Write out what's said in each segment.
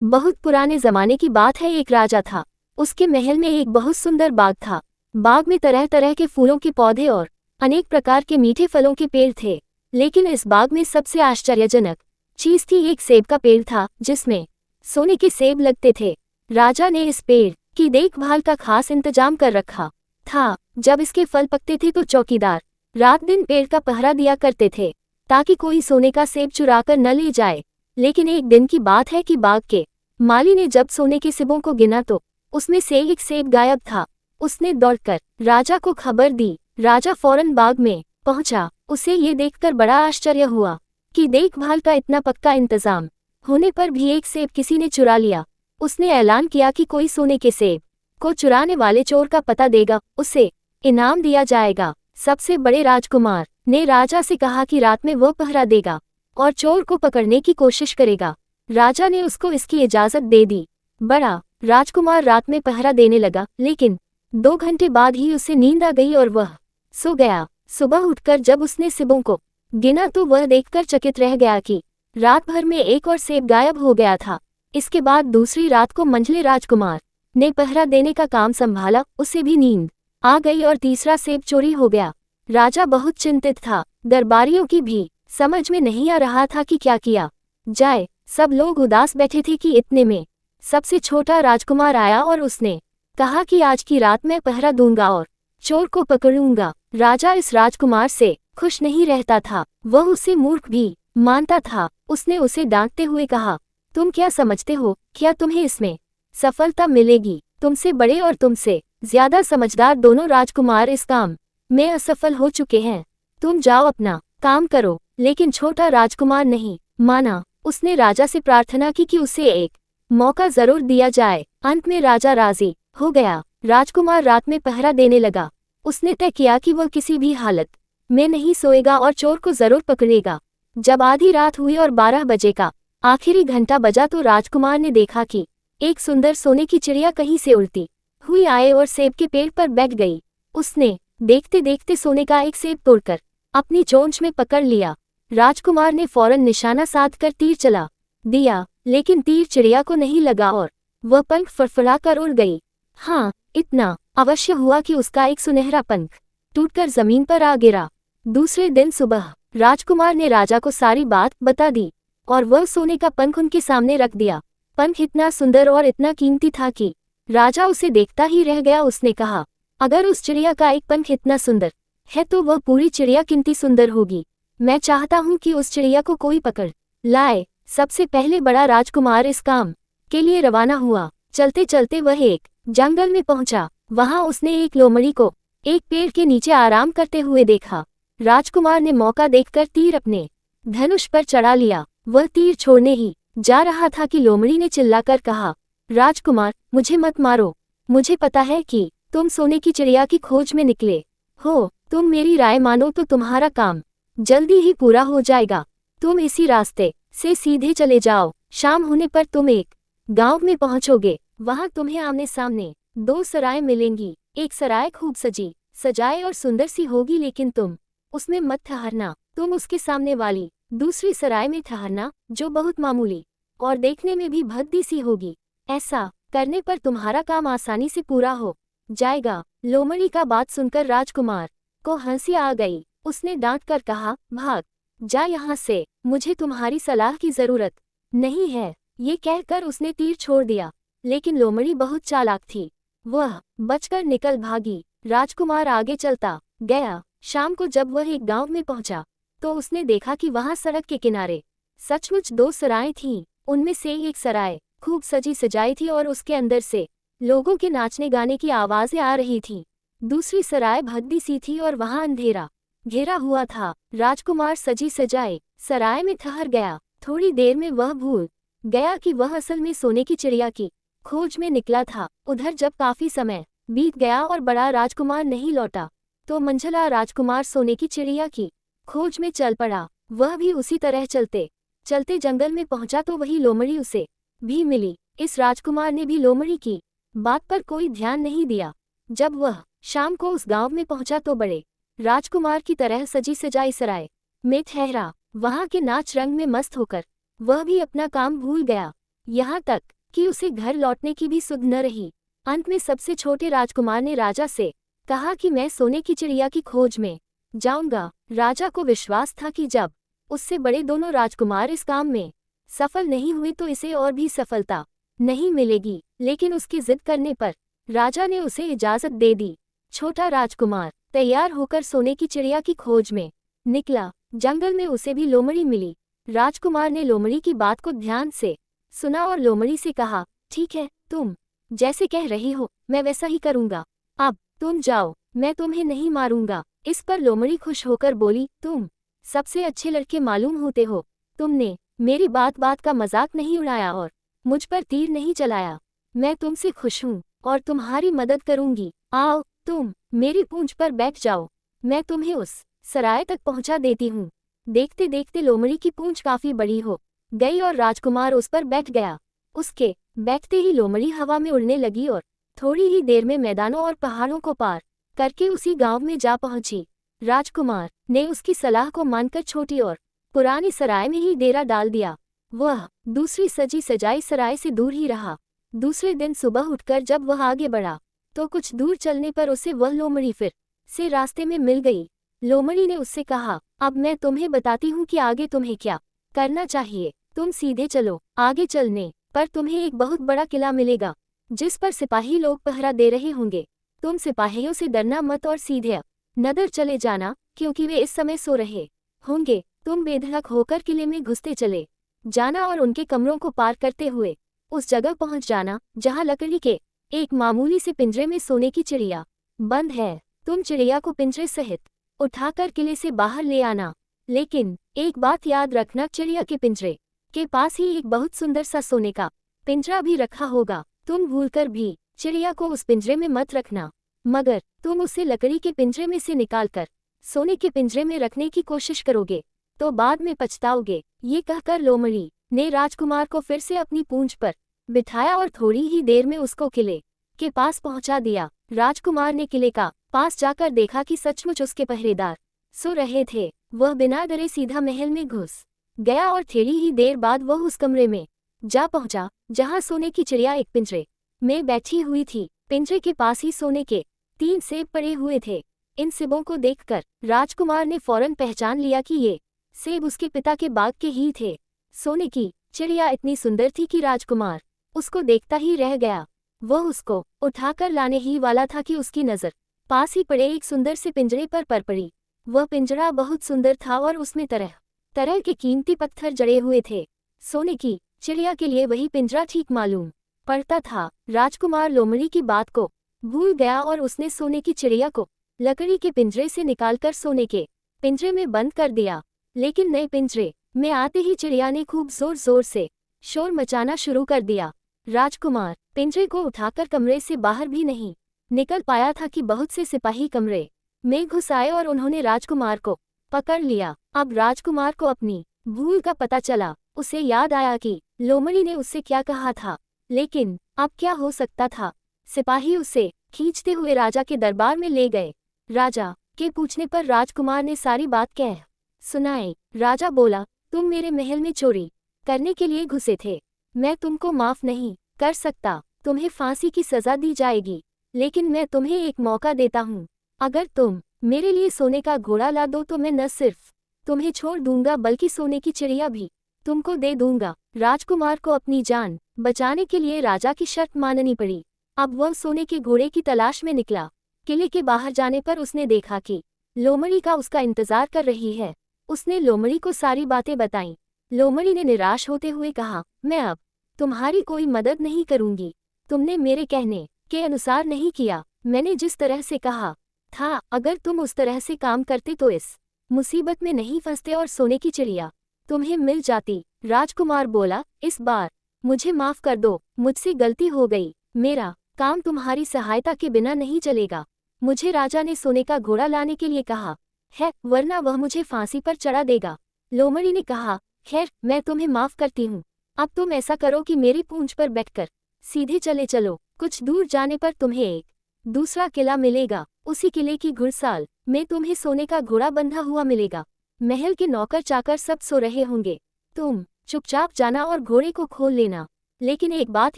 बहुत पुराने जमाने की बात है। एक राजा था। उसके महल में एक बहुत सुंदर बाग था। बाग में तरह तरह के फूलों के पौधे और अनेक प्रकार के मीठे फलों के पेड़ थे। लेकिन इस बाग में सबसे आश्चर्यजनक चीज थी, एक सेब का पेड़ था जिसमें सोने के सेब लगते थे। राजा ने इस पेड़ की देखभाल का खास इंतजाम कर रखा था। जब इसके फल पकते थे तो चौकीदार रात दिन पेड़ का पहरा दिया करते थे ताकि कोई सोने का सेब चुरा कर न ले जाए। लेकिन एक दिन की बात है कि बाग के माली ने जब सोने के सेबों को गिना तो उसमें से एक सेब गायब था। उसने दौड़कर राजा को खबर दी। राजा फौरन बाग में पहुंचा। उसे ये देखकर बड़ा आश्चर्य हुआ कि देखभाल का इतना पक्का इंतजाम होने पर भी एक सेब किसी ने चुरा लिया। उसने ऐलान किया कि कोई सोने के सेब को चुराने वाले चोर का पता देगा, उसे इनाम दिया जाएगा। सबसे बड़े राजकुमार ने राजा से कहा कि रात में वह पहरा देगा और चोर को पकड़ने की कोशिश करेगा। राजा ने उसको इसकी इजाजत दे दी। बड़ा राजकुमार रात में पहरा देने लगा, लेकिन 2 घंटे बाद ही उसे नींद आ गई और वह सो गया। सुबह उठकर जब उसने सेबों को गिना तो वह देखकर चकित रह गया कि रात भर में एक और सेब गायब हो गया था। इसके बाद दूसरी रात को मंझले राजकुमार ने पहरा देने का काम संभाला। उसे भी नींद आ गई और तीसरा सेब चोरी हो गया। राजा बहुत चिंतित था। दरबारियों की भी समझ में नहीं आ रहा था कि क्या किया जाए। सब लोग उदास बैठे थे कि इतने में सबसे छोटा राजकुमार आया और उसने कहा कि आज की रात मैं पहरा दूंगा और चोर को पकड़ूंगा। राजा इस राजकुमार से खुश नहीं रहता था। वह उसे मूर्ख भी मानता था। उसने उसे डांटते हुए कहा, तुम क्या समझते हो, क्या तुम्हें इसमें सफलता मिलेगी? तुमसे बड़े और तुमसे ज्यादा समझदार दोनों राजकुमार इस काम में असफल हो चुके हैं। तुम जाओ अपना काम करो। लेकिन छोटा राजकुमार नहीं माना। उसने राजा से प्रार्थना की कि उसे एक मौका जरूर दिया जाए। अंत में राजा राजी हो गया। राजकुमार रात में पहरा देने लगा। उसने तय किया कि वह किसी भी हालत में नहीं सोएगा और चोर को जरूर पकड़ेगा। जब आधी रात हुई और 12 बजे का आखिरी घंटा बजा तो राजकुमार ने देखा कि एक सुंदर सोने की चिड़िया कहीं से उड़ती हुई आए और सेब के पेड़ पर बैठ गई। उसने देखते देखते सोने का एक सेब तोड़कर अपनी चोंच में पकड़ लिया। राजकुमार ने फौरन निशाना साधकर तीर चला दिया, लेकिन तीर चिड़िया को नहीं लगा और वह पंख फड़फड़ाकर उड़ गई। हाँ, इतना अवश्य हुआ कि उसका एक सुनहरा पंख टूटकर जमीन पर आ गिरा। दूसरे दिन सुबह राजकुमार ने राजा को सारी बात बता दी और वह सोने का पंख उनके सामने रख दिया। पंख इतना सुंदर और इतना कीमती था कि राजा उसे देखता ही रह गया। उसने कहा, अगर उस चिड़िया का एक पंख इतना सुंदर है तो वह पूरी चिड़िया कितनी सुंदर होगी। मैं चाहता हूँ कि उस चिड़िया को कोई पकड़ लाए। सबसे पहले बड़ा राजकुमार इस काम के लिए रवाना हुआ। चलते चलते वह एक जंगल में पहुंचा। वहां उसने एक लोमड़ी को एक पेड़ के नीचे आराम करते हुए देखा। राजकुमार ने मौका देखकर तीर अपने धनुष पर चढ़ा लिया। वह तीर छोड़ने ही जा रहा था कि लोमड़ी ने चिल्लाकर कहा, राजकुमार, मुझे मत मारो। मुझे पता है कि तुम सोने की चिड़िया की खोज में निकले हो। तुम मेरी राय मानो तो तुम्हारा काम जल्दी ही पूरा हो जाएगा। तुम इसी रास्ते से सीधे चले जाओ। शाम होने पर तुम एक गांव में पहुंचोगे। वहां तुम्हें आमने सामने 2 सराय मिलेंगी। एक सराय खूब सजी सजाए और सुंदर सी होगी, लेकिन तुम उसमें मत ठहरना। तुम उसके सामने वाली दूसरी सराय में ठहरना, जो बहुत मामूली और देखने में भी भद्दी सी होगी। ऐसा करने पर तुम्हारा काम आसानी से पूरा हो जाएगा। लोमड़ी का बात सुनकर राजकुमार को हंसी आ गई। उसने डांट कर कहा, भाग जा यहाँ से, मुझे तुम्हारी सलाह की जरूरत नहीं है। ये कहकर उसने तीर छोड़ दिया। लेकिन लोमड़ी बहुत चालाक थी। वह बचकर निकल भागी। राजकुमार आगे चलता गया। शाम को जब वह एक गांव में पहुंचा तो उसने देखा कि वहां सड़क के किनारे सचमुच 2 सराय थीं। उनमें से एक सराय खूब सजी सजाई थी और उसके अंदर से लोगों के नाचने गाने की आवाजें आ रही थीं। दूसरी सराय भद्दी सी थी और वहां अंधेरा घेरा हुआ था। राजकुमार सजी सजाए सराय में ठहर गया। थोड़ी देर में वह भूल गया कि वह असल में सोने की चिड़िया की खोज में निकला था। उधर जब काफी समय बीत गया और बड़ा राजकुमार नहीं लौटा तो मंझला राजकुमार सोने की चिड़िया की खोज में चल पड़ा। वह भी उसी तरह चलते चलते जंगल में पहुंचा तो वही लोमड़ी उसे भी मिली। इस राजकुमार ने भी लोमड़ी की बात पर कोई ध्यान नहीं दिया। जब वह शाम को उस गांव में पहुंचा तो बड़े राजकुमार की तरह सजी सजाई सराय में ठहरा। वहां के नाच रंग में मस्त होकर वह भी अपना काम भूल गया। यहाँ तक कि उसे घर लौटने की भी सुध न रही। अंत में सबसे छोटे राजकुमार ने राजा से कहा कि मैं सोने की चिड़िया की खोज में जाऊंगा। राजा को विश्वास था कि जब उससे बड़े दोनों राजकुमार इस काम में सफल नहीं हुए तो इसे और भी सफलता नहीं मिलेगी, लेकिन उसकी जिद करने पर राजा ने उसे इजाजत दे दी। छोटा राजकुमार तैयार होकर सोने की चिड़िया की खोज में निकला। जंगल में उसे भी लोमड़ी मिली। राजकुमार ने लोमड़ी की बात को ध्यान से सुना और लोमड़ी से कहा, ठीक है, तुम जैसे कह रही हो मैं वैसा ही करूंगा। अब तुम जाओ, मैं तुम्हें नहीं मारूंगा। इस पर लोमड़ी खुश होकर बोली, तुम सबसे अच्छे लड़के मालूम होते हो। तुमने मेरी बात बात का मजाक नहीं उड़ाया और मुझ पर तीर नहीं चलाया। मैं तुमसे खुश हूँ और तुम्हारी मदद करूंगी। आओ, तुम मेरी पूंछ पर बैठ जाओ, मैं तुम्हें उस सराय तक पहुंचा देती हूँ। देखते देखते लोमड़ी की पूंछ काफी बड़ी हो गई और राजकुमार उस पर बैठ गया। उसके बैठते ही लोमड़ी हवा में उड़ने लगी और थोड़ी ही देर में मैदानों और पहाड़ों को पार करके उसी गांव में जा पहुंची। राजकुमार ने उसकी सलाह को मानकर छोटी और पुरानी सराय में ही डेरा डाल दिया। वह दूसरी सजी सजाई सराय से दूर ही रहा। दूसरे दिन सुबह उठकर जब वह आगे बढ़ा तो कुछ दूर चलने पर उसे वह लोमड़ी फिर से रास्ते में मिल गई। लोमड़ी ने उससे कहा, अब मैं तुम्हें बताती हूँ कि आगे तुम्हें क्या करना चाहिए। तुम सीधे चलो। आगे चलने पर तुम्हें एक बहुत बड़ा किला मिलेगा जिस पर सिपाही लोग पहरा दे रहे होंगे। तुम सिपाहियों से डरना मत और सीधे नदर चले जाना, क्योंकि वे इस समय सो रहे होंगे। तुम बेधड़क होकर किले में घुसते चले जाना और उनके कमरों को पार करते हुए उस जगह पहुंच जाना जहां लकड़ी के एक मामूली से पिंजरे में सोने की चिड़िया बंद है। तुम चिड़िया को पिंजरे सहित उठाकर किले से बाहर ले आना, लेकिन एक बात याद रखना, चिड़िया के पिंजरे के पास ही एक बहुत सुंदर सा सोने का पिंजरा भी रखा होगा। तुम भूलकर भी चिड़िया को उस पिंजरे में मत रखना, मगर तुम उसे लकड़ी के पिंजरे में से निकालकर सोने के पिंजरे में रखने की कोशिश करोगे तो बाद में पछताओगे। ये कहकर लोमड़ी ने राजकुमार को फिर से अपनी पूंछ पर बिठाया और थोड़ी ही देर में उसको किले के पास पहुंचा दिया। राजकुमार ने किले का पास जाकर देखा कि सचमुच उसके पहरेदार सो रहे थे। वह बिना डरे सीधा महल में घुस गया और थोड़ी ही देर बाद वह उस कमरे में जा पहुंचा जहां सोने की चिड़िया एक पिंजरे में बैठी हुई थी। पिंजरे के पास ही सोने के 3 सेब पड़े हुए थे। इन सेबों को देखकर राजकुमार ने फौरन पहचान लिया कि ये सेब उसके पिता के बाग के ही थे। सोने की चिड़िया इतनी सुंदर थी कि राजकुमार उसको देखता ही रह गया। वह उसको उठाकर लाने ही वाला था कि उसकी नजर पास ही पड़े एक सुंदर से पिंजरे पर पड़ी। वह पिंजरा बहुत सुंदर था और उसमें तरह तरह के कीमती पत्थर जड़े हुए थे। सोने की चिड़िया के लिए वही पिंजरा ठीक मालूम पड़ता था। राजकुमार लोमड़ी की बात को भूल गया और उसने सोने की चिड़िया को लकड़ी के पिंजरे से निकालकर सोने के पिंजरे में बंद कर दिया। लेकिन नए पिंजरे में आते ही चिड़िया ने खूब जोर जोर से शोर मचाना शुरू कर दिया। राजकुमार पिंजरे को उठाकर कमरे से बाहर भी नहीं निकल पाया था कि बहुत से सिपाही कमरे में घुस आए और उन्होंने राजकुमार को पकड़ लिया। अब राजकुमार को अपनी भूल का पता चला। उसे याद आया कि लोमड़ी ने उससे क्या कहा था, लेकिन अब क्या हो सकता था। सिपाही उसे खींचते हुए राजा के दरबार में ले गए। राजा के पूछने पर राजकुमार ने सारी बात कह सुनाई। राजा बोला, तुम मेरे महल में चोरी करने के लिए घुसे थे। मैं तुमको माफ नहीं कर सकता। तुम्हें फांसी की सजा दी जाएगी, लेकिन मैं तुम्हें एक मौका देता हूँ। अगर तुम मेरे लिए सोने का घोड़ा ला दो तो मैं न सिर्फ तुम्हें छोड़ दूंगा बल्कि सोने की चिड़िया भी तुमको दे दूंगा। राजकुमार को अपनी जान बचाने के लिए राजा की शर्त माननी पड़ी। अब वह सोने के घोड़े की तलाश में निकला। किले के बाहर जाने पर उसने देखा कि लोमड़ी का उसका इंतजार कर रही है। उसने लोमड़ी को सारी बातें बताईं। लोमड़ी ने निराश होते हुए कहा, मैं अब तुम्हारी कोई मदद नहीं करूंगी। तुमने मेरे कहने के अनुसार नहीं किया। मैंने जिस तरह से कहा था, अगर तुम उस तरह से काम करते तो इस मुसीबत में नहीं फंसते और सोने की चिड़िया तुम्हें मिल जाती। राजकुमार बोला, इस बार मुझे माफ कर दो, मुझसे गलती हो गई। मेरा काम तुम्हारी सहायता के बिना नहीं चलेगा। मुझे राजा ने सोने का घोड़ा लाने के लिए कहा है, वरना वह मुझे फांसी पर चढ़ा देगा। लोमड़ी ने कहा, खैर मैं तुम्हें माफ करती हूँ। अब तुम ऐसा करो कि मेरी पूंछ पर बैठकर सीधे चले चलो। कुछ दूर जाने पर तुम्हें एक दूसरा किला मिलेगा। उसी किले की घुड़साल में तुम्हें सोने का घोड़ा बंधा हुआ मिलेगा। महल के नौकर चाकर सब सो रहे होंगे। तुम चुपचाप जाना और घोड़े को खोल लेना। लेकिन एक बात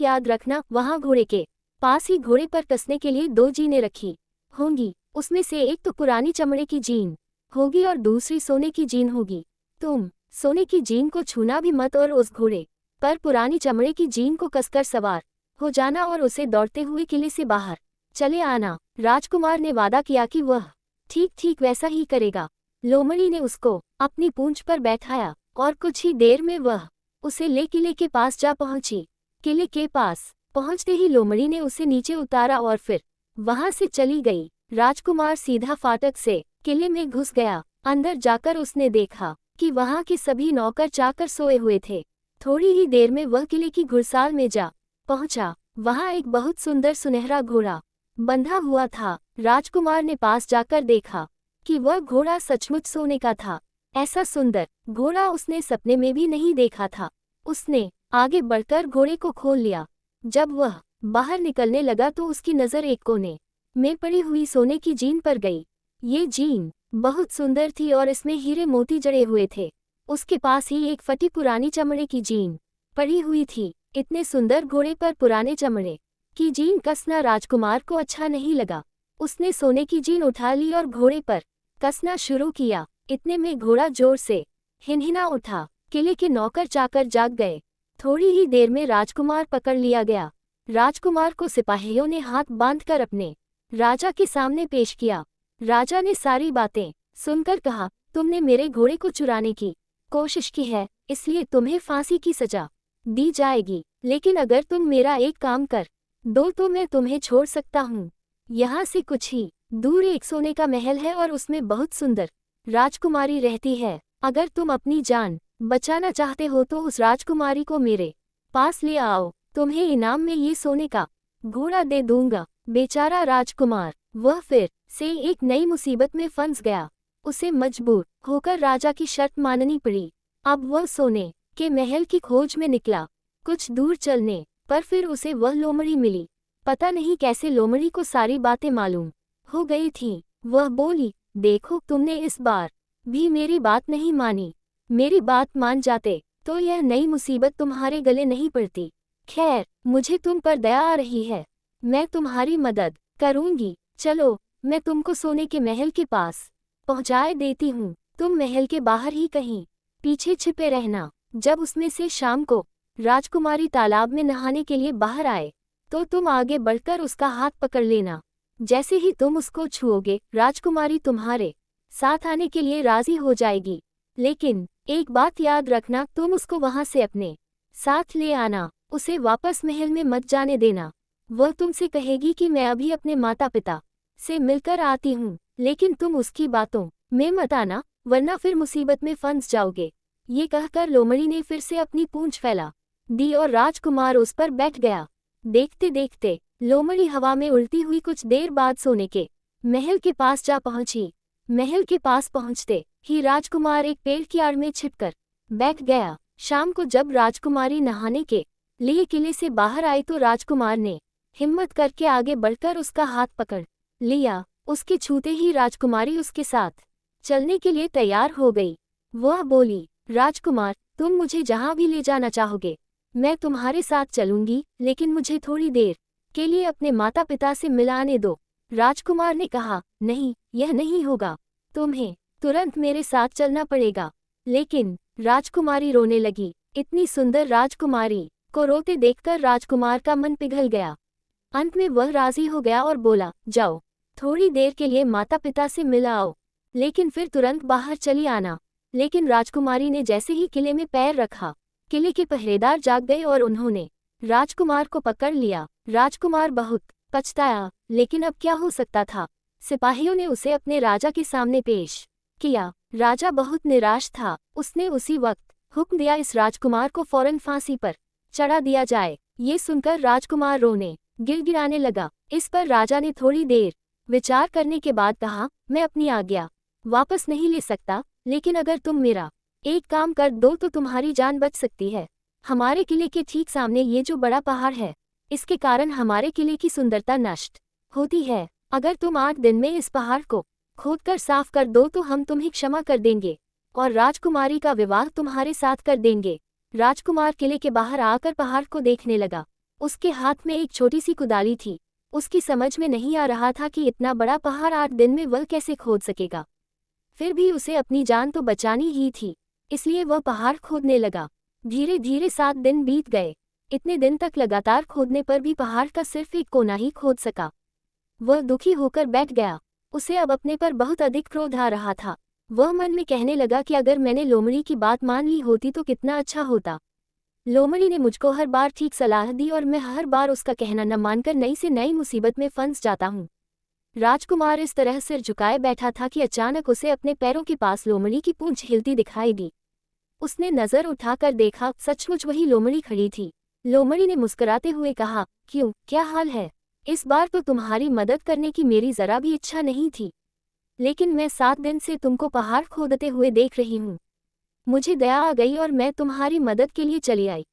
याद रखना, वहाँ घोड़े के पास ही घोड़े पर कसने के लिए 2 जीनें रखी होंगी। उसमें से एक तो पुरानी चमड़े की जीन होगी और दूसरी सोने की जीन होगी। तुम सोने की जीन को छूना भी मत और उस घोड़े पर पुरानी चमड़े की जीन को कसकर सवार हो जाना और उसे दौड़ते हुए किले से बाहर चले आना। राजकुमार ने वादा किया कि वह ठीक ठीक वैसा ही करेगा। लोमड़ी ने उसको अपनी पूंछ पर बैठाया और कुछ ही देर में वह उसे ले किले के पास जा पहुंची। किले के पास पहुंचते ही लोमड़ी ने उसे नीचे उतारा और फिर वहां से चली गई। राजकुमार सीधा फाटक से किले में घुस गया। अंदर जाकर उसने देखा कि वहां के सभी नौकर चाकर सोए हुए थे। थोड़ी ही देर में वह किले की घुड़साल में जा पहुंचा। वहां एक बहुत सुंदर सुनहरा घोड़ा बंधा हुआ था। राजकुमार ने पास जाकर देखा कि वह घोड़ा सचमुच सोने का था। ऐसा सुंदर घोड़ा उसने सपने में भी नहीं देखा था। उसने आगे बढ़कर घोड़े को खोल लिया। जब वह बाहर निकलने लगा तो उसकी नज़र एक कोने में पड़ी हुई सोने की जीन पर गई। ये जीन बहुत सुंदर थी और इसमें हीरे मोती जड़े हुए थे। उसके पास ही एक फटी पुरानी चमड़े की जीन पड़ी हुई थी। इतने सुंदर घोड़े पर पुराने चमड़े की जीन कसना राजकुमार को अच्छा नहीं लगा। उसने सोने की जीन उठा ली और घोड़े पर कसना शुरू किया। इतने में घोड़ा जोर से हिनहिना उठा। किले के नौकर चाकर जाग गए। थोड़ी ही देर में राजकुमार पकड़ लिया गया। राजकुमार को सिपाहियों ने हाथ बांधकर अपने राजा के सामने पेश किया। राजा ने सारी बातें सुनकर कहा, तुमने मेरे घोड़े को चुराने की कोशिश की है, इसलिए तुम्हें फांसी की सजा दी जाएगी। लेकिन अगर तुम मेरा एक काम कर दो तो मैं तुम्हें छोड़ सकता हूँ। यहाँ से कुछ ही दूर एक सोने का महल है और उसमें बहुत सुंदर राजकुमारी रहती है। अगर तुम अपनी जान बचाना चाहते हो तो उस राजकुमारी को मेरे पास ले आओ। तुम्हें इनाम में ये सोने का घोड़ा दे दूंगा। बेचारा राजकुमार, वह फिर से एक नई मुसीबत में फंस गया। उसे मजबूर होकर राजा की शर्त माननी पड़ी। अब वह सोने के महल की खोज में निकला। कुछ दूर चलने पर फिर उसे वह लोमड़ी मिली। पता नहीं कैसे लोमड़ी को सारी बातें मालूम हो गई थीं। वह बोली, देखो तुमने इस बार भी मेरी बात नहीं मानी। मेरी बात मान जाते तो यह नई मुसीबत तुम्हारे गले नहीं पड़ती। खैर, मुझे तुम पर दया आ रही है, मैं तुम्हारी मदद करूंगी। चलो, मैं तुमको सोने के महल के पास पहुंचाए देती हूँ। तुम महल के बाहर ही कहीं पीछे छिपे रहना। जब उसमें से शाम को राजकुमारी तालाब में नहाने के लिए बाहर आए तो तुम आगे बढ़कर उसका हाथ पकड़ लेना। जैसे ही तुम उसको छुओगे, राजकुमारी तुम्हारे साथ आने के लिए राजी हो जाएगी। लेकिन एक बात याद रखना, तुम उसको वहां से अपने साथ ले आना। उसे वापस महल में मत जाने देना। वह तुमसे कहेगी कि मैं अभी अपने माता पिता से मिलकर आती हूँ, लेकिन तुम उसकी बातों में मत आना, वरना फिर मुसीबत में फंस जाओगे। ये कहकर लोमड़ी ने फिर से अपनी पूंछ फैला दी और राजकुमार उस पर बैठ गया। देखते देखते लोमड़ी हवा में उड़ती हुई कुछ देर बाद सोने के महल के पास जा पहुंची। महल के पास पहुंचते ही राजकुमार एक पेड़ की आड़ में छिपकर बैठ गया। शाम को जब राजकुमारी नहाने के लिए किले से बाहर आई तो राजकुमार ने हिम्मत करके आगे बढ़कर उसका हाथ पकड़ लिया। उसके छूते ही राजकुमारी उसके साथ चलने के लिए तैयार हो गई। वह बोली, राजकुमार, तुम मुझे जहां भी ले जाना चाहोगे मैं तुम्हारे साथ चलूंगी, लेकिन मुझे थोड़ी देर के लिए अपने माता पिता से मिलाने दो। राजकुमार ने कहा, नहीं, यह नहीं होगा, तुम्हें तुरंत मेरे साथ चलना पड़ेगा। लेकिन राजकुमारी रोने लगी। इतनी सुंदर राजकुमारी को रोते देखकर राजकुमार का मन पिघल गया। अंत में वह राजी हो गया और बोला, जाओ, थोड़ी देर के लिए माता पिता से मिल आओ, लेकिन फिर तुरंत बाहर चली आना। लेकिन राजकुमारी ने जैसे ही किले में पैर रखा, किले के पहरेदार जाग गए और उन्होंने राजकुमार को पकड़ लिया। राजकुमार बहुत पछताया, लेकिन अब क्या हो सकता था। सिपाहियों ने उसे अपने राजा के सामने पेश किया। राजा बहुत निराश था। उसने उसी वक्त हुक्म दिया, इस राजकुमार को फौरन फांसी पर चढ़ा दिया जाए। ये सुनकर राजकुमार रोने गिड़गिड़ाने लगा। इस पर राजा ने थोड़ी देर विचार करने के बाद कहा, मैं अपनी आज्ञा वापस नहीं ले सकता, लेकिन अगर तुम मेरा एक काम कर दो तो तुम्हारी जान बच सकती है। हमारे किले के ठीक सामने ये जो बड़ा पहाड़ है, इसके कारण हमारे किले की सुंदरता नष्ट होती है। अगर तुम 8 दिन में इस पहाड़ को खोदकर साफ कर दो तो हम तुम्हें क्षमा कर देंगे और राजकुमारी का विवाह तुम्हारे साथ कर देंगे। राजकुमार किले के बाहर आकर पहाड़ को देखने लगा। उसके हाथ में एक छोटी सी कुदाली थी। उसकी समझ में नहीं आ रहा था कि इतना बड़ा पहाड़ 8 दिन में वह कैसे खोद सकेगा। फिर भी उसे अपनी जान तो बचानी ही थी, इसलिए वह पहाड़ खोदने लगा। धीरे धीरे 7 दिन बीत गए। इतने दिन तक लगातार खोदने पर भी पहाड़ का सिर्फ एक कोना ही खोद सका। वह दुखी होकर बैठ गया। उसे अब अपने पर बहुत अधिक क्रोध आ रहा था। वह मन में कहने लगा कि अगर मैंने लोमड़ी की बात मान ली होती तो कितना अच्छा होता। लोमड़ी ने मुझको हर बार ठीक सलाह दी और मैं हर बार उसका कहना न मानकर नई से नई मुसीबत में फंस जाता हूँ। राजकुमार इस तरह सिर झुकाए बैठा था कि अचानक उसे अपने पैरों के पास लोमड़ी की पूंछ हिलती दिखाई दी। उसने नजर उठाकर देखा, सचमुच वही लोमड़ी खड़ी थी। लोमड़ी ने मुस्कुराते हुए कहा, क्यों, क्या हाल है? इस बार तो तुम्हारी मदद करने की मेरी जरा भी इच्छा नहीं थी, लेकिन मैं 7 दिन से तुमको पहाड़ खोदते हुए देख रही हूँ। मुझे दया आ गई और मैं तुम्हारी मदद के लिए चली आई।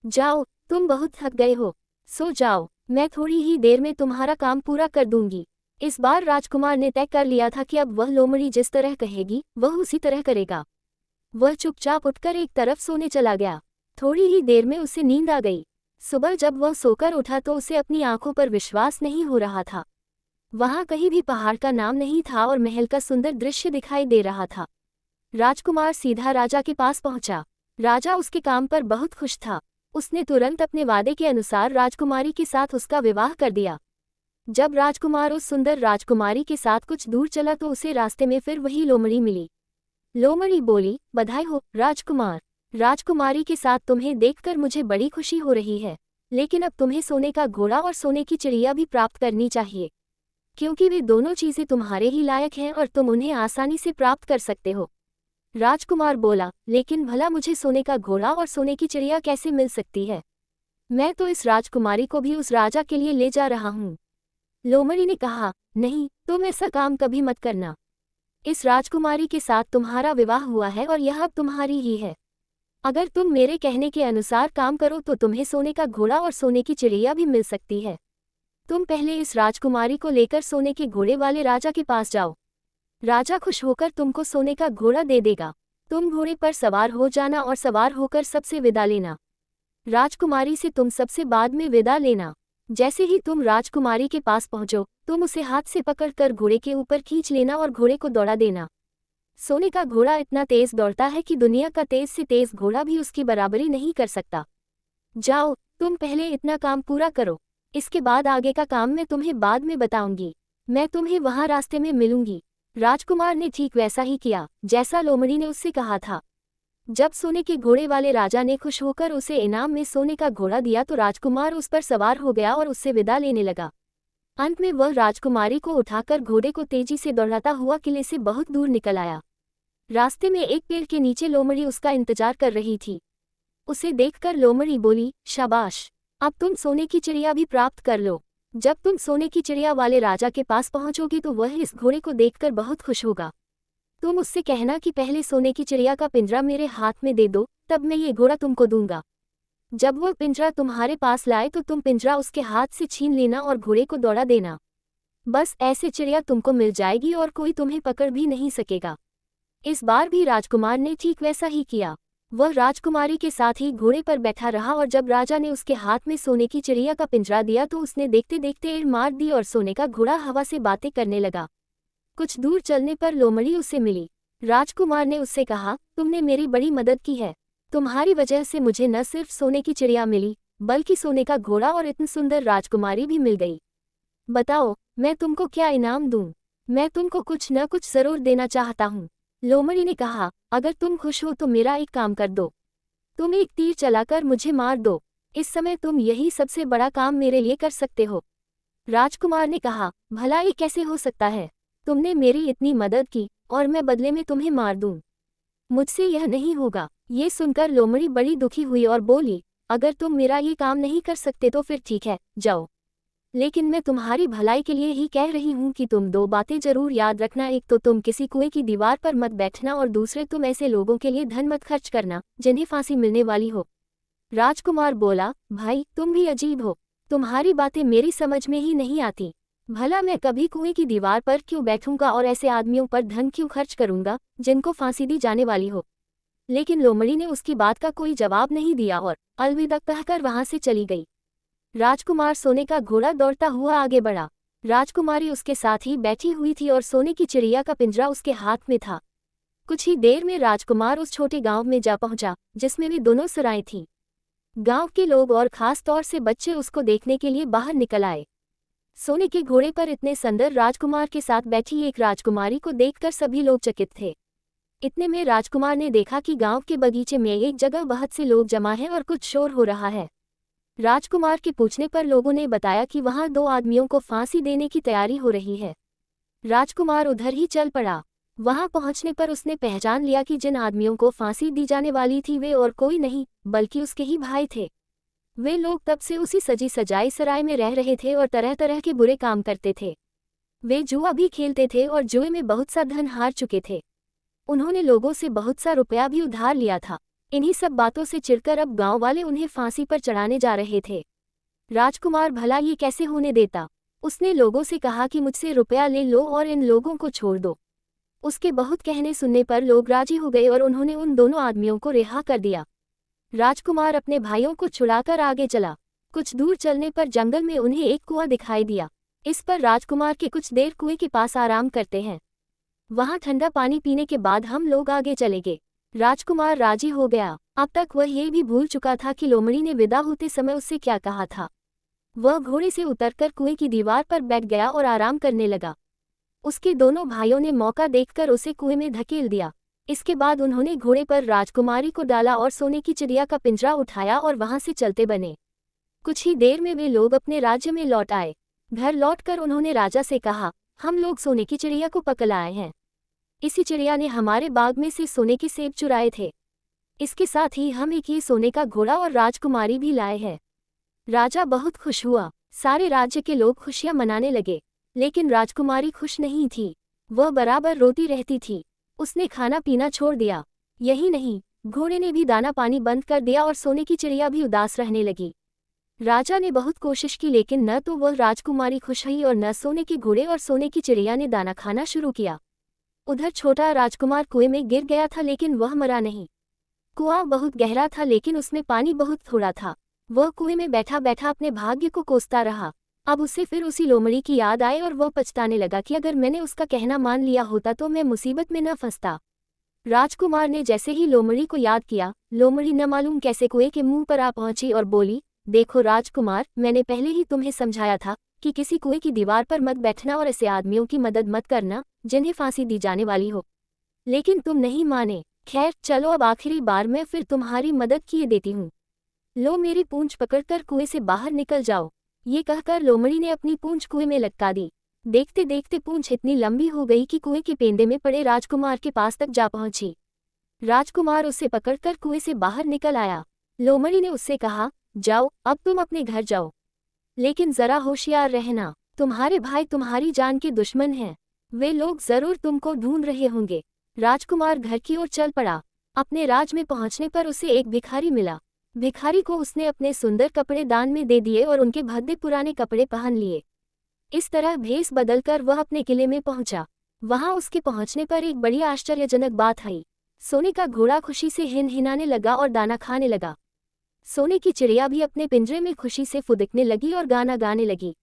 जाओ, तुम बहुत थक गए हो, सो जाओ, मैं थोड़ी ही देर में तुम्हारा काम पूरा कर दूंगी। इस बार राजकुमार ने तय कर लिया था कि अब वह लोमड़ी जिस तरह कहेगी वह उसी तरह करेगा। वह चुपचाप उठकर एक तरफ सोने चला गया। थोड़ी ही देर में उसे नींद आ गई। सुबह जब वह सोकर उठा तो उसे अपनी आंखों पर विश्वास नहीं हो रहा था। वहां कहीं भी पहाड़ का नाम नहीं था और महल का सुंदर दृश्य दिखाई दे रहा था। राजकुमार सीधा राजा के पास पहुंचा। राजा उसके काम पर बहुत खुश था। उसने तुरंत अपने वादे के अनुसार राजकुमारी के साथ उसका विवाह कर दिया। जब राजकुमार उस सुंदर राजकुमारी के साथ कुछ दूर चला तो उसे रास्ते में फिर वही लोमड़ी मिली। लोमड़ी बोली, बधाई हो राजकुमार। राजकुमारी के साथ तुम्हें देखकर मुझे बड़ी खुशी हो रही है, लेकिन अब तुम्हें सोने का घोड़ा और सोने की चिड़िया भी प्राप्त करनी चाहिए, क्योंकि वे दोनों चीजें तुम्हारे ही लायक हैं और तुम उन्हें आसानी से प्राप्त कर सकते हो। राजकुमार बोला, लेकिन भला मुझे सोने का घोड़ा और सोने की चिड़िया कैसे मिल सकती है? मैं तो इस राजकुमारी को भी उस राजा के लिए ले जा रहा हूँ। लोमड़ी ने कहा, नहीं, तुम ऐसा काम कभी मत करना। इस राजकुमारी के साथ तुम्हारा विवाह हुआ है और यह अब तुम्हारी ही है। अगर तुम मेरे कहने के अनुसार काम करो तो तुम्हें सोने का घोड़ा और सोने की चिड़िया भी मिल सकती है। तुम पहले इस राजकुमारी को लेकर सोने के घोड़े वाले राजा के पास जाओ। राजा खुश होकर तुमको सोने का घोड़ा दे देगा। तुम घोड़े पर सवार हो जाना और सवार होकर सबसे विदा लेना। राजकुमारी से तुम सबसे बाद में विदा लेना। जैसे ही तुम राजकुमारी के पास पहुंचो, तुम उसे हाथ से पकड़कर घोड़े के ऊपर खींच लेना और घोड़े को दौड़ा देना। सोने का घोड़ा इतना तेज दौड़ता है कि दुनिया का तेज से तेज घोड़ा भी उसकी बराबरी नहीं कर सकता। जाओ, तुम पहले इतना काम पूरा करो, इसके बाद आगे का काम मैं तुम्हें बाद में बताऊंगी। मैं तुम्हें वहां रास्ते में मिलूंगी। राजकुमार ने ठीक वैसा ही किया जैसा लोमड़ी ने उससे कहा था। जब सोने के घोड़े वाले राजा ने खुश होकर उसे इनाम में सोने का घोड़ा दिया तो राजकुमार उस पर सवार हो गया और उससे विदा लेने लगा। अंत में वह राजकुमारी को उठाकर घोड़े को तेजी से दौड़ाता हुआ किले से बहुत दूर निकल आया। रास्ते में एक पेड़ के नीचे लोमड़ी उसका इंतजार कर रही थी। उसे देखकर लोमड़ी बोली, शाबाश, अब तुम सोने की चिड़िया भी प्राप्त कर लो। जब तुम सोने की चिड़िया वाले राजा के पास पहुंचोगी तो वह इस घोड़े को देखकर बहुत खुश होगा। तुम उससे कहना कि पहले सोने की चिड़िया का पिंजरा मेरे हाथ में दे दो, तब मैं ये घोड़ा तुमको दूंगा। जब वह पिंजरा तुम्हारे पास लाए तो तुम पिंजरा उसके हाथ से छीन लेना और घोड़े को दौड़ा देना। बस ऐसे चिड़िया तुमको मिल जाएगी और कोई तुम्हें पकड़ भी नहीं सकेगा। इस बार भी राजकुमार ने ठीक वैसा ही किया। वह राजकुमारी के साथ ही घोड़े पर बैठा रहा और जब राजा ने उसके हाथ में सोने की चिड़िया का पिंजरा दिया तो उसने देखते देखते एड़ मार दी और सोने का घोड़ा हवा से बातें करने लगा। कुछ दूर चलने पर लोमड़ी उससे मिली। राजकुमार ने उससे कहा, तुमने मेरी बड़ी मदद की है। तुम्हारी वजह से मुझे न सिर्फ सोने की चिड़िया मिली, बल्कि सोने का घोड़ा और इतनी सुंदर राजकुमारी भी मिल गई। बताओ, मैं तुमको क्या इनाम दूं? मैं तुमको कुछ न कुछ जरूर देना चाहता हूँ। लोमड़ी ने कहा, अगर तुम खुश हो तो मेरा एक काम कर दो। तुम एक तीर चलाकर मुझे मार दो। इस समय तुम यही सबसे बड़ा काम मेरे लिए कर सकते हो। राजकुमार ने कहा, भला ये कैसे हो सकता है? तुमने मेरी इतनी मदद की और मैं बदले में तुम्हें मार दूं? मुझसे यह नहीं होगा। ये सुनकर लोमड़ी बड़ी दुखी हुई और बोली, अगर तुम मेरा ये काम नहीं कर सकते तो फिर ठीक है, जाओ। लेकिन मैं तुम्हारी भलाई के लिए ही कह रही हूँ कि तुम 2 बातें जरूर याद रखना। एक तो तुम किसी कुएं की दीवार पर मत बैठना और दूसरे तुम ऐसे लोगों के लिए धन मत खर्च करना जिन्हें फांसी मिलने वाली हो। राजकुमार बोला, भाई तुम भी अजीब हो, तुम्हारी बातें मेरी समझ में ही नहीं आती। भला मैं कभी कुएं की दीवार पर क्यों बैठूंगा और ऐसे आदमियों पर धन क्यों खर्च करूंगा जिनको फांसी दी जाने वाली हो? लेकिन लोमड़ी ने उसकी बात का कोई जवाब नहीं दिया और अलविदा कहकर वहां से चली गई। राजकुमार सोने का घोड़ा दौड़ता हुआ आगे बढ़ा। राजकुमारी उसके साथ ही बैठी हुई थी और सोने की चिड़िया का पिंजरा उसके हाथ में था। कुछ ही देर में राजकुमार उस छोटे गांव में जा पहुंचा जिसमें वे दोनों सराय थीं। गांव के लोग और खास तौर से बच्चे उसको देखने के लिए बाहर निकल आए। सोने के घोड़े पर इतने सुंदर राजकुमार के साथ बैठी एक राजकुमारी को देखकर सभी लोग चकित थे। इतने में राजकुमार ने देखा कि गांव के बगीचे में एक जगह बहुत से लोग जमा हैं और कुछ शोर हो रहा है। राजकुमार के पूछने पर लोगों ने बताया कि वहां 2 आदमियों को फांसी देने की तैयारी हो रही है। राजकुमार उधर ही चल पड़ा। वहां पहुंचने पर उसने पहचान लिया कि जिन आदमियों को फांसी दी जाने वाली थी वे और कोई नहीं बल्कि उसके ही भाई थे। वे लोग तब से उसी सजी सजाई सराय में रह रहे थे और तरह तरह के बुरे काम करते थे। वे जुआ भी खेलते थे और जुए में बहुत सा धन हार चुके थे। उन्होंने लोगों से बहुत सा रुपया भी उधार लिया था। इन्हीं सब बातों से चिढ़कर अब गांव वाले उन्हें फांसी पर चढ़ाने जा रहे थे। राजकुमार भला ये कैसे होने देता। उसने लोगों से कहा कि मुझसे रुपया ले लो और इन लोगों को छोड़ दो। उसके बहुत कहने सुनने पर लोग राजी हो गए और उन्होंने उन दोनों आदमियों को रिहा कर दिया। राजकुमार अपने भाइयों को छुड़ाकर आगे चला। कुछ दूर चलने पर जंगल में उन्हें एक कुआं दिखाई दिया। इस पर राजकुमार के कुछ देर कुएं के पास आराम करते हैं। वहां ठंडा पानी पीने के बाद हम लोग आगे चलेंगे। राजकुमार राजी हो गया। अब तक वह ये भी भूल चुका था कि लोमड़ी ने विदा होते समय उससे क्या कहा था। वह घोड़े से उतरकर कुएं की दीवार पर बैठ गया और आराम करने लगा। उसके दोनों भाइयों ने मौका देखकर उसे कुएं में धकेल दिया। इसके बाद उन्होंने घोड़े पर राजकुमारी को डाला और सोने की चिड़िया का पिंजरा उठाया और वहां से चलते बने। कुछ ही देर में वे लोग अपने राज्य में लौट आए। घर लौटकर उन्होंने राजा से कहा, हम लोग सोने की चिड़िया को पकड़ आए हैं। इसी चिड़िया ने हमारे बाग में से सोने के सेब चुराए थे। इसके साथ ही हम एक ये सोने का घोड़ा और राजकुमारी भी लाए हैं। राजा बहुत खुश हुआ। सारे राज्य के लोग खुशियां मनाने लगे। लेकिन राजकुमारी खुश नहीं थी। वह बराबर रोती रहती थी। उसने खाना पीना छोड़ दिया। यही नहीं, घोड़े ने भी दाना पानी बंद कर दिया और सोने की चिड़िया भी उदास रहने लगी। राजा ने बहुत कोशिश की लेकिन न तो वह राजकुमारी खुश हुई और न सोने के घोड़े और सोने की चिड़िया ने दाना खाना शुरू किया। उधर छोटा राजकुमार कुएं में गिर गया था लेकिन वह मरा नहीं। कुआं बहुत गहरा था लेकिन उसमें पानी बहुत थोड़ा था। वह कुएं में बैठा बैठा अपने भाग्य को कोसता रहा। अब उसे फिर उसी लोमड़ी की याद आई और वह पछताने लगा कि अगर मैंने उसका कहना मान लिया होता तो मैं मुसीबत में न फंसता। राजकुमार ने जैसे ही लोमड़ी को याद किया, लोमड़ी न मालूम कैसे कुएं के मुंह पर आ पहुंची और बोली, देखो राजकुमार, मैंने पहले ही तुम्हें समझाया था कि किसी कुएं की दीवार पर मत बैठना और ऐसे आदमियों की मदद मत करना जिन्हें फांसी दी जाने वाली हो। लेकिन तुम नहीं माने। खैर चलो, अब आखिरी बार मैं फिर तुम्हारी मदद किए देती हूँ। लो मेरी पूंछ पकड़कर कुएं से बाहर निकल जाओ। ये कहकर लोमड़ी ने अपनी पूंछ कुएं में लटका दी। देखते देखते पूंछ इतनी लंबी हो गई कि कुएं के पेंदे में पड़े राजकुमार के पास तक जा पहुंची। राजकुमार उसे पकड़कर कुएं से बाहर निकल आया। लोमड़ी ने उससे कहा, जाओ अब तुम अपने घर जाओ, लेकिन जरा होशियार रहना, तुम्हारे भाई तुम्हारी जान के दुश्मन हैं। वे लोग जरूर तुमको ढूंढ रहे होंगे। राजकुमार घर की ओर चल पड़ा। अपने राज में पहुंचने पर उसे एक भिखारी मिला। भिखारी को उसने अपने सुंदर कपड़े दान में दे दिए और उनके भद्दे पुराने कपड़े पहन लिए। इस तरह भेष बदलकर वह अपने किले में पहुंचा। वहां उसके पहुंचने पर एक बड़ी आश्चर्यजनक बात आई। सोने का घोड़ा खुशी से हिनहिनाने लगा और दाना खाने लगा। सोने की चिड़िया भी अपने पिंजरे में खुशी से फुदकने लगी और गाना गाने लगी।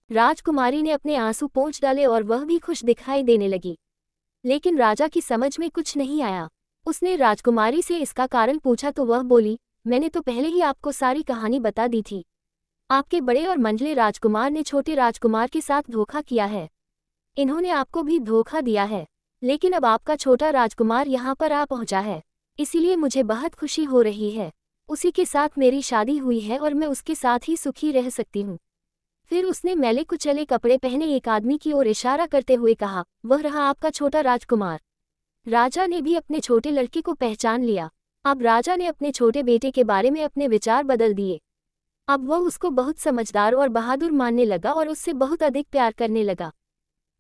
राजकुमारी ने अपने आंसू पोंछ डाले और वह भी खुश दिखाई देने लगी। लेकिन राजा की समझ में कुछ नहीं आया। उसने राजकुमारी से इसका कारण पूछा तो वह बोली, मैंने तो पहले ही आपको सारी कहानी बता दी थी। आपके बड़े और मंझले राजकुमार ने छोटे राजकुमार के साथ धोखा किया है। इन्होंने आपको भी धोखा दिया है। लेकिन अब आपका छोटा राजकुमार यहाँ पर आ पहुँचा है, इसीलिए मुझे बहुत खुशी हो रही है। उसी के साथ मेरी शादी हुई है और मैं उसके साथ ही सुखी रह सकती हूँ। फिर उसने मैले कुचले कपड़े पहने एक आदमी की ओर इशारा करते हुए कहा, वह रहा आपका छोटा राजकुमार। राजा ने भी अपने छोटे लड़के को पहचान लिया। अब राजा ने अपने छोटे बेटे के बारे में अपने विचार बदल दिए। अब वह उसको बहुत समझदार और बहादुर मानने लगा और उससे बहुत अधिक प्यार करने लगा।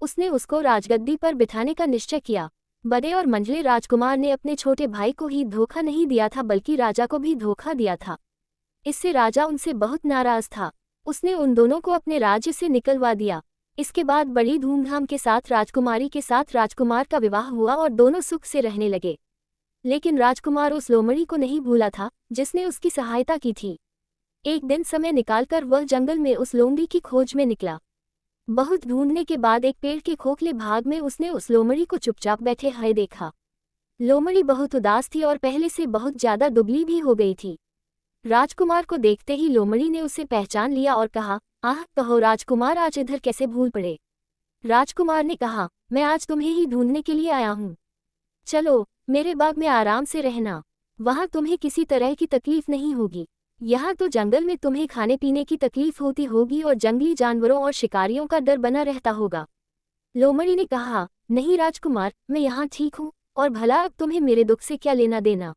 उसने उसको राजगद्दी पर बिठाने का निश्चय किया। बड़े और मंझले राजकुमार ने अपने छोटे भाई को ही धोखा नहीं दिया था बल्कि राजा को भी धोखा दिया था। इससे राजा उनसे बहुत नाराज था। उसने उन दोनों को अपने राज्य से निकलवा दिया। इसके बाद बड़ी धूमधाम के साथ राजकुमारी के साथ राजकुमार का विवाह हुआ और दोनों सुख से रहने लगे। लेकिन राजकुमार उस लोमड़ी को नहीं भूला था जिसने उसकी सहायता की थी। एक दिन समय निकालकर वह जंगल में उस लोमड़ी की खोज में निकला। बहुत ढूंढने के बाद एक पेड़ के खोखले भाग में उसने उस लोमड़ी को चुपचाप बैठे हुए देखा। लोमड़ी बहुत उदास थी और पहले से बहुत ज्यादा दुबली भी हो गई थी। राजकुमार को देखते ही लोमड़ी ने उसे पहचान लिया और कहा, आह कहो राजकुमार, आज इधर कैसे भूल पड़े। राजकुमार ने कहा, मैं आज तुम्हें ही ढूंढने के लिए आया हूँ। चलो मेरे बाग में आराम से रहना, वहाँ तुम्हें किसी तरह की तकलीफ नहीं होगी। यहाँ तो जंगल में तुम्हें खाने पीने की तकलीफ होती होगी और जंगली जानवरों और शिकारियों का डर बना रहता होगा। लोमड़ी ने कहा, नहीं राजकुमार, मैं यहाँ ठीक हूँ, और भला अब तुम्हें मेरे दुख से क्या लेना देना।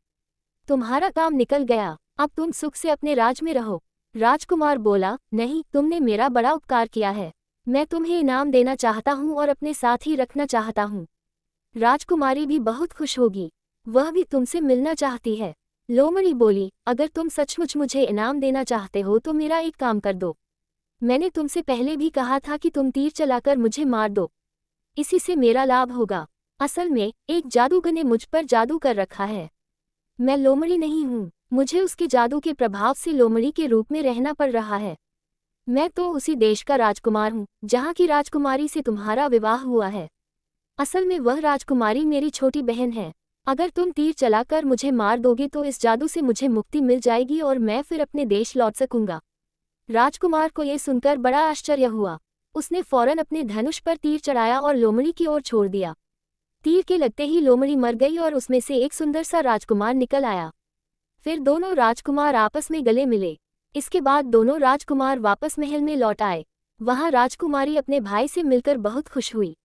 तुम्हारा काम निकल गया, अब तुम सुख से अपने राज में रहो। राजकुमार बोला, नहीं, तुमने मेरा बड़ा उपकार किया है, मैं तुम्हें इनाम देना चाहता हूँ और अपने साथ ही रखना चाहता हूँ। राजकुमारी भी बहुत खुश होगी, वह भी तुमसे मिलना चाहती है। लोमड़ी बोली, अगर तुम सचमुच मुझे इनाम देना चाहते हो तो मेरा एक काम कर दो। मैंने तुमसे पहले भी कहा था कि तुम तीर चलाकर मुझे मार दो, इसी से मेरा लाभ होगा। असल में एक जादूगर ने मुझ पर जादू कर रखा है। मैं लोमड़ी नहीं हूँ, मुझे उसके जादू के प्रभाव से लोमड़ी के रूप में रहना पड़ रहा है। मैं तो उसी देश का राजकुमार हूँ जहाँ की राजकुमारी से तुम्हारा विवाह हुआ है। असल में वह राजकुमारी मेरी छोटी बहन है। अगर तुम तीर चलाकर मुझे मार दोगे तो इस जादू से मुझे मुक्ति मिल जाएगी और मैं फिर अपने देश लौट सकूंगा। राजकुमार को यह सुनकर बड़ा आश्चर्य हुआ। उसने फौरन अपने धनुष पर तीर चढ़ाया और लोमड़ी की ओर छोड़ दिया। तीर के लगते ही लोमड़ी मर गई और उसमें से एक सुंदर सा राजकुमार निकल आया। फिर दोनों राजकुमार आपस में गले मिले। इसके बाद दोनों राजकुमार वापस महल में लौट आए। वहां राजकुमारी अपने भाई से मिलकर बहुत खुश हुई।